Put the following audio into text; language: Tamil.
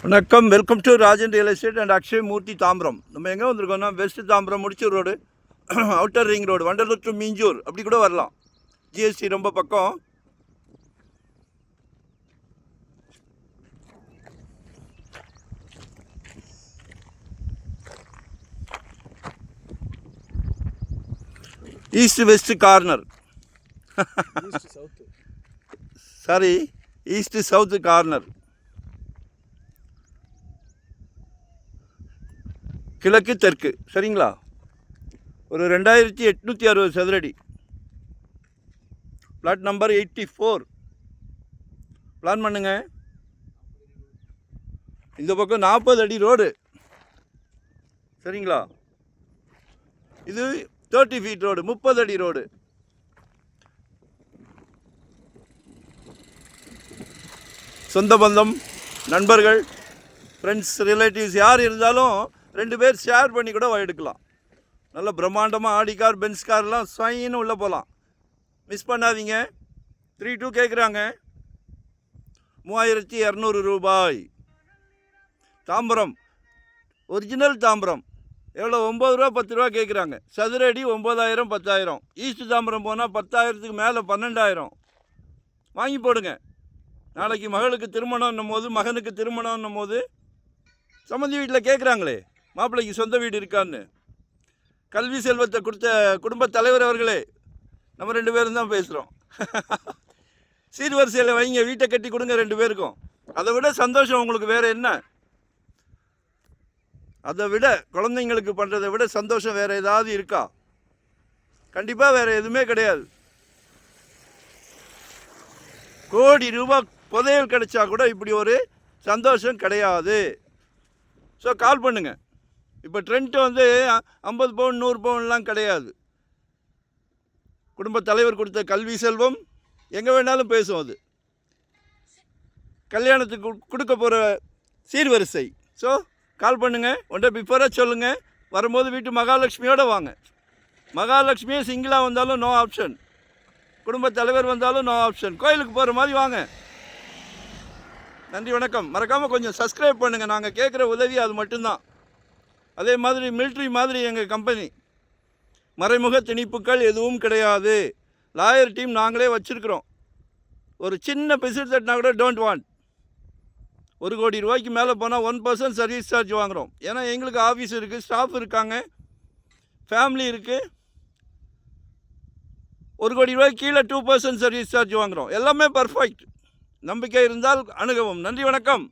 வணக்கம், welcome to Rajan real estate and Akshay Murthy Tambaram. நம்ம எங்கே வந்திருக்கோம்னா west Tambaram Mudichur road, outer ring road, Vandalur to Minjur அப்படி கூட வரலாம். ஜிஎஸ்டி ரொம்ப பக்கம். East west corner, sorry east south corner, கிழக்கு தெற்கு, சரிங்களா? ஒரு 2860 சதுரடி, பிளாட் நம்பர் 84. பிளான் பண்ணுங்க. இந்த பக்கம் 40 அடி ரோடு, சரிங்களா? இது 30 ஃபீட் ரோடு, 30 அடி ரோடு. சொந்த பந்தம், நண்பர்கள், ஃப்ரெண்ட்ஸ், ரிலேட்டிவ்ஸ் யார் இருந்தாலும் 2 பேர் ஷேர் பண்ணி கூட எடுக்கலாம். நல்ல பிரம்மாண்டமாக ஆடி கார், பென்ஸ் கார்லாம் ஸ்வைன்னு உள்ளே போகலாம். மிஸ் பண்ணாதீங்க. 3.2 கேட்குறாங்க, 3200 ரூபாய். தாம்பரம், ஒரிஜினல் தாம்பரம். எவ்வளோ? 9 ரூபா 10 ரூபா கேட்குறாங்க. சதுரடி 9000 10,000. ஈஸ்ட் தாம்பரம் போனால் 10,000க்கு மேலே 12,000. வாங்கி போடுங்க. நாளைக்கு மகளுக்கு திருமணம்னும் போது, மகனுக்கு திருமணம்னும் போது சம்மந்தி வீட்டில் கேட்குறாங்களே, மாப்பிள்ளைக்கு சொந்த வீடு இருக்கான்னு. கல்வி செல்வத்தை கொடுத்த குடும்பத் தலைவர் அவர்களே, நம்ம 2 பேரும் தான் பேசுகிறோம். சீர்வரிசையில் வைங்க, வீட்டை கட்டி கொடுங்க 2 பேருக்கும். அதை விட சந்தோஷம் உங்களுக்கு வேறு என்ன? அதை விட, குழந்தைங்களுக்கு பண்ணுறதை விட சந்தோஷம் வேறு ஏதாவது இருக்கா? கண்டிப்பாக வேறு எதுவுமே கிடையாது. கோடி ரூபாய் புதையல் கிடைச்சா கூட இப்படி ஒரு சந்தோஷம் கிடையாது. ஸோ கால் பண்ணுங்கள். இப்போ ட்ரெண்ட் 50 பவுன் 100 பவுன்லாம் கிடையாது. குடும்பத் தலைவர் கொடுத்த கல்வி செல்வம் எங்கே வேணாலும் பேசும். அது கல்யாணத்துக்கு கொடுக்க போகிற சீர்வரிசை. ஸோ கால் பண்ணுங்கள். ஒன்றை பிஃபோராக சொல்லுங்கள். வரும்போது வீட்டு மகாலட்சுமியோடு வாங்க. மகாலட்சுமியே சிங்கிளாக வந்தாலும் நோ ஆப்ஷன், குடும்பத் தலைவர் வந்தாலும் நோ ஆப்ஷன். கோயிலுக்கு போகிற மாதிரி வாங்க. நன்றி, வணக்கம். மறக்காமல் கொஞ்சம் சப்ஸ்கிரைப் பண்ணுங்கள். நாங்கள் கேட்குற உதவி அது மட்டும்தான். அதே மாதிரி மிலிட்ரி மாதிரி எங்கள் கம்பெனி. மறைமுக திணிப்புகள் எதுவும் கிடையாது. லாயர் டீம் நாங்களே வச்சுருக்குறோம். ஒரு சின்ன பிசில் தட்டினா கூட டோன்ட் வாண்ட். 1 கோடி ரூபாய்க்கு மேலே போனால் 1% சர்வீஸ் சார்ஜ் வாங்குகிறோம். ஏன்னா எங்களுக்கு ஆஃபீஸ் இருக்குது, ஸ்டாஃப் இருக்காங்க, ஃபேமிலி இருக்குது. 1 கோடி ரூபாய்க்கு கீழே 2% சர்வீஸ் சார்ஜ் வாங்குகிறோம். எல்லாமே பர்ஃபெக்ட். நம்பிக்கை இருந்தால் அணுகவும். நன்றி, வணக்கம்.